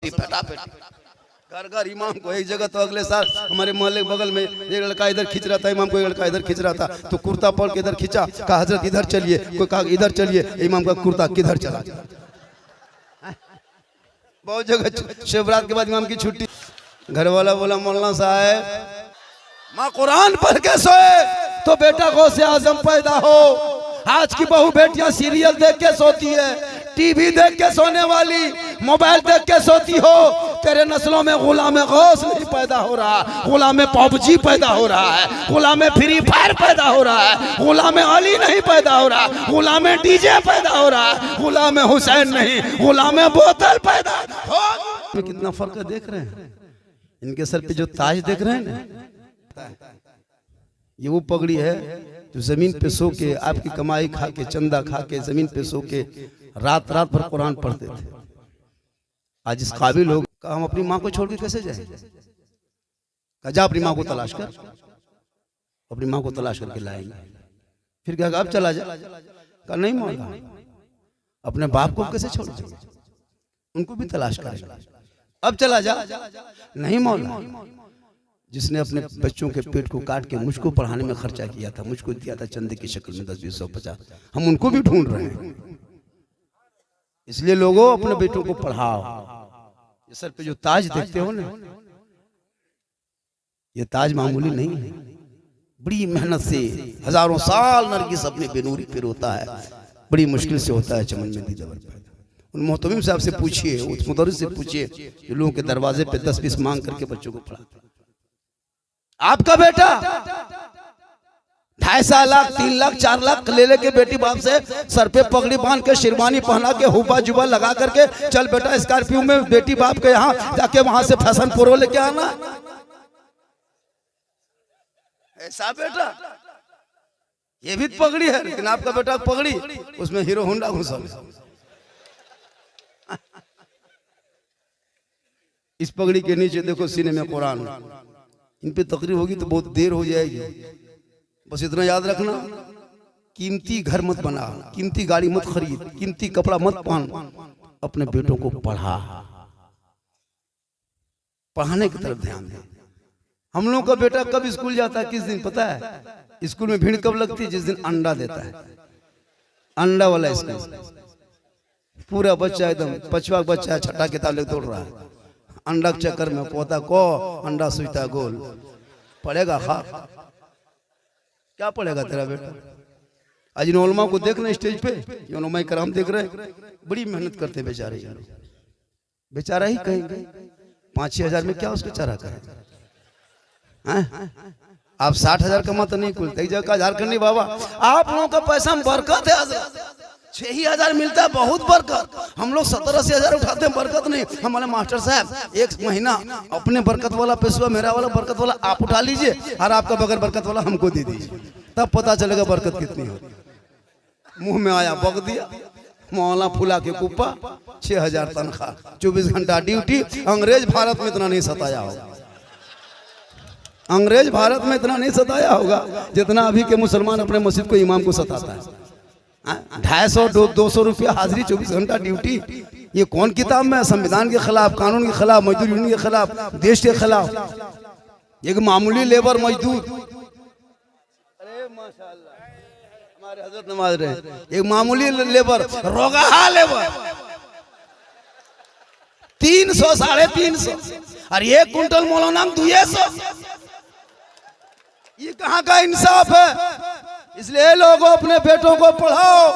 फटाफट घर घर इमाम को एक जगह तो अगले साल हमारे मोहल्ले के बगल में एक लड़का इधर खींच रहा था, इमाम को एक लड़का इधर खींच रहा था, तो कुर्ता पहन के इधर खींचा, कहा हजरत इधर चलिए, कोई कहा इधर चलिए, इमाम का कुर्ता किधर चला। बहुत जगह शिवरात के बाद इमाम की छुट्टी, घर वाला बोला मौलाना साहब माँ कुरान पढ़ के सोए तो बेटा गौसे आजम पैदा हो। आज की बहू बेटियां सीरियल देख के सोती है, टीवी देख के सोने वाली, मोबाइल देख के सोती हो। तेरे नस्लों में गुलाम गौस नहीं पैदा हो रहा, गुलाम पबजी पैदा हो रहा है, गुलाम फ्री फायर पैदा हो रहा है, गुलाम अली नहीं पैदा हो रहा, गुलाम डीजे पैदा हो रहा है, गुलाम हुसैन नहीं, गुलाम बोतल पैदा हो। कितना फर्क है देख रहे हैं। इनके सर पे जो ताज देख रहे हैं ना, ये वो पगड़ी है जो जमीन पे सो के आपकी कमाई खा के, चंदा खा के, जमीन पे सो के रात रात भर कुरान पढ़ते थे। आज इस काबिल लोग का हम अपनी माँ को छोड़ के कैसे जाए? कहा जा अपनी माँ को तलाश कर, अपनी माँ को तलाश करके लाएंगे। फिर क्या अब चला जा? कहा नहीं मौला, अपने बाप को कैसे छोड़ जाए, उनको भी तलाश करेंगे। अब चला जा? नहीं मौला, जिसने अपने बच्चों के पेट को काट के मुझको पढ़ाने में खर्चा किया था, मुझको दिया था चंदे की शक्ल में 10, 20, 100, 50, हम उनको भी ढूंढ रहे हैं। इसलिए लोगों अपने बेटों को पढ़ाओ। ये सर पे जो ताज देखते हो ना, ये ताज मामूली नहीं है। बड़ी मेहनत से हजारों साल नरगिस अपने बेनूरी पे रोता है, बड़ी मुश्किल से होता है चमन में दीदार पैदा। उन मोहतमिम साहब से पूछिए, उस मुदर्रिस से पूछिए जो लोगों के दरवाजे पे 10-20 मांग करके बच्चों को पढ़ाते। आपका बेटा 2.5 लाख 3 लाख 4 लाख ले लेके बेटी बाप से सर पे पगड़ी बांध के, शेरवानी पहना के, हुबा जुबा लगा करके, चल बेटा स्कॉर्पियो में बेटी बाप के यहाँ जाके वहां से फैशन प्रो लेके आना। ऐसा बेटा, ये भी पगड़ी है, लेकिन आपका बेटा पगड़ी उसमें हीरो होंडा घुसा। इस पगड़ी के नीचे देखो सीने में कुरान। इन पे तकरीर होगी तो बहुत देर हो जाएगी। बस इतना याद रखना, कीमती घर मत बना, कीमती गाड़ी मत खरीद, कीमती कपड़ा मत पहन, अपने बेटों को पढ़ा, पढ़ाने की तरफ ध्यान दे। हम लोग का बेटा कब स्कूल जाता है, किस दिन पता है? स्कूल में भीड़ कब लगती है? जिस दिन अंडा देता है, अंडा वाला स्कूल। पूरा बच्चा एकदम 5वां बच्चा है, 6ठा किताब लेकर दौड़ रहा है, अंडा के चक्कर में पोता को अंडा सुईता गोल। पढ़ेगा खा, क्या पढ़ेगा तेरा बेटा? आज इन उलमा को देखना स्टेज पे, उलमा कराम देख रहे हैं, बड़ी मेहनत करते बेचारे। बेचारा ही कहेंगे 5-6 हजार में क्या उसको चारा करे? आप 60,000 कमाते नहीं, कुल 23 झारखंड नहीं बाबा। आप लोगों का पैसा में बरकत है, 6 ही हजार मिलता है, बहुत बरकत। हम लोग 70-80 हजार उठाते हैं, बरकत नहीं। हमारे मास्टर साहब 1 महीना अपने बरकत वाला पैसा, मेरा वाला बरकत वाला आप उठा लीजिए, और आपका बगैर बरकत वाला हमको दे दीजिए, तब पता चलेगा बरकत कितनी हो। मुंह में आया बक दिया, मौला फुला के कुप्पा, 6 हजार तनख्वाह, 24 घंटा ड्यूटी। अंग्रेज भारत में इतना नहीं सताया होगा, अंग्रेज भारत में इतना नहीं सताया होगा जितना अभी के मुसलमान अपने मस्जिद को इमाम को सताता है। 250-200 रुपया हाजिरी, 24 घंटा ड्यूटी। ये कौन किताब में? संविधान के खिलाफ, कानून के खिलाफ, मजदूर यूनियन के खिलाफ, देश के खिलाफ। एक मामूली लेबर मजदूर, अरे माशाअल्लाह हमारे हजरत नमाज रहे, एक मामूली लेबर, रोगाहा लेबर 300 350, और 1 कुंटल मौलाना 200। ये कहाँ का इंसाफ है? इसलिए लोगों अपने बेटों को पढ़ाओ,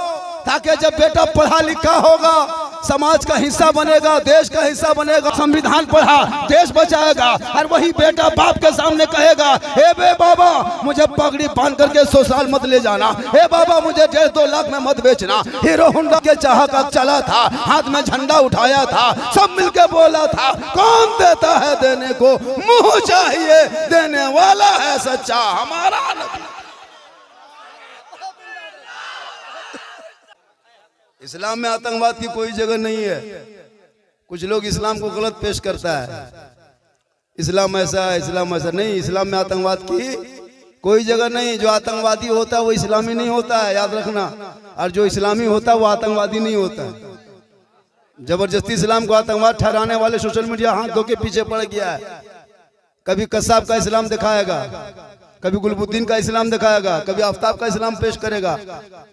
ताकि जब बेटा पढ़ा लिखा होगा समाज का हिस्सा बनेगा, देश का हिस्सा बनेगा। संविधान पढ़ा, देश बचाएगा, और वही बेटा बाप के सामने कहेगा, हे बे बाबा मुझे पगड़ी बांध करके ससुराल मत ले जाना, हे बाबा मुझे 1.5-2 लाख में मत बेचना। हीरो होंडा के चाह का चला था, हाथ में झंडा उठाया था, सब मिलके बोला था, कौन देता है देने को, मुंह चाहिए देने वाला है सच्चा हमारा नबी। इस्लाम में आतंकवाद की कोई जगह नहीं है। कुछ लोग इस्लाम को गलत पेश करता है, इस्लाम ऐसा है, इस्लाम ऐसा नहीं। इस्लाम में आतंकवाद की कोई जगह नहीं। जो आतंकवादी होता है वो इस्लामी नहीं होता है, याद रखना। और जो इस्लामी होता है वो आतंकवादी नहीं होता है। जबरदस्ती इस्लाम को आतंकवाद ठहराने वाले सोशल मीडिया हाथ धो के पीछे पड़ गया है। कभी कसाब का इस्लाम दिखाएगा, कभी गुलबुद्दीन का इस्लाम दिखाएगा, कभी आफ्ताब का इस्लाम पेश करेगा।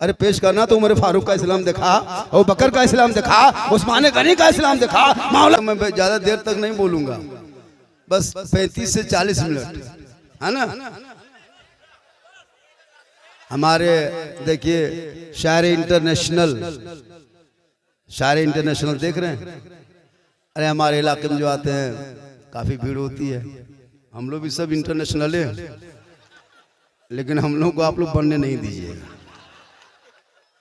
अरे पेश करना तो उमर फारूक का इस्लाम दिखा, अबू बकर का इस्लाम दिखा, उस्मान गनी का इस्लाम दिखा। मामला मैं ज्यादा देर तक नहीं बोलूंगा, बस 35 से 40 मिनट है ना। हमारे देखिए शायर इंटरनेशनल देख रहे हैं। अरे हमारे इलाके में जो आते हैं काफी भीड़ होती है। हम लोग भी सब इंटरनेशनल है, लेकिन हम लोग को आप लोग बनने नहीं दीजिएगा।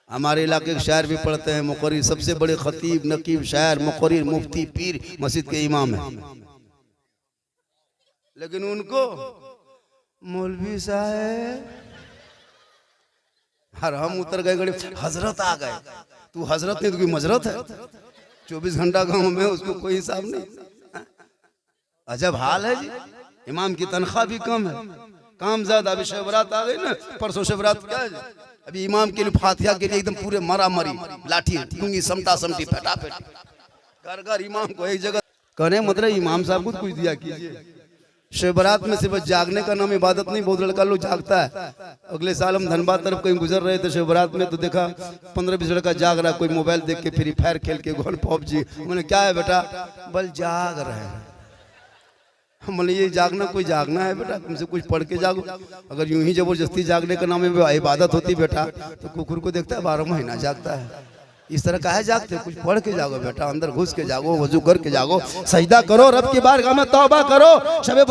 हमारे इलाके के शायर भी पढ़ते हैं, मुकर्रिर, सबसे बड़े खतीब, नकीब, शायर, मुकर्रिर, मुफ्ती, पीर, मस्जिद के इमाम है। लेकिन उनको मौलवी साहब, हर हम उतर गए गड़े, हजरत आ गए। तू हजरत नहीं तो कोई मजरत है। 24 घंटा गांव में उसको कोई हिसाब नहीं। अजब हाल है जी। इमाम की तनख्वाह भी कम है, काम ज्यादा। अभी शबरात आ गई ना, परसों शबरात क्या है, अभी इमाम के लिए फातिहा के लिए एकदम पूरे मारा मारी, लाठी लूंगी, समटा समटी, फटाफट, घर घर इमाम को एक जगह कहने मतलब इमाम साहब को कुछ दिया कीजिए। शबरात में सिर्फ जागने का नाम इबादत नहीं, बहुत लड़का लोग जागता है। अगले साल हम धनबाद तरफ कहीं गुजर रहे थे शबरात में, तो देखा 15-20 लड़का जाग रहा, कोई मोबाइल देख के फ्री फायर खेल के गोल पबजी। मैंने क्या है बेटा, बल जाग रहे हैं। हमने ये जागना कोई जागना है बेटा, तुमसे कुछ पढ़ के जागो। अगर यूं ही जबरदस्ती जागने का नाम में इबादत होती बेटा, तो कुकुर को देखता है 12 महीना जागता है। इस तरह का है जागते, कुछ पढ़ के जागो बेटा, अंदर घुस के जागो, वजू करके जागो, सजदा करो, रब की बारगाह में तौबा करो, शबे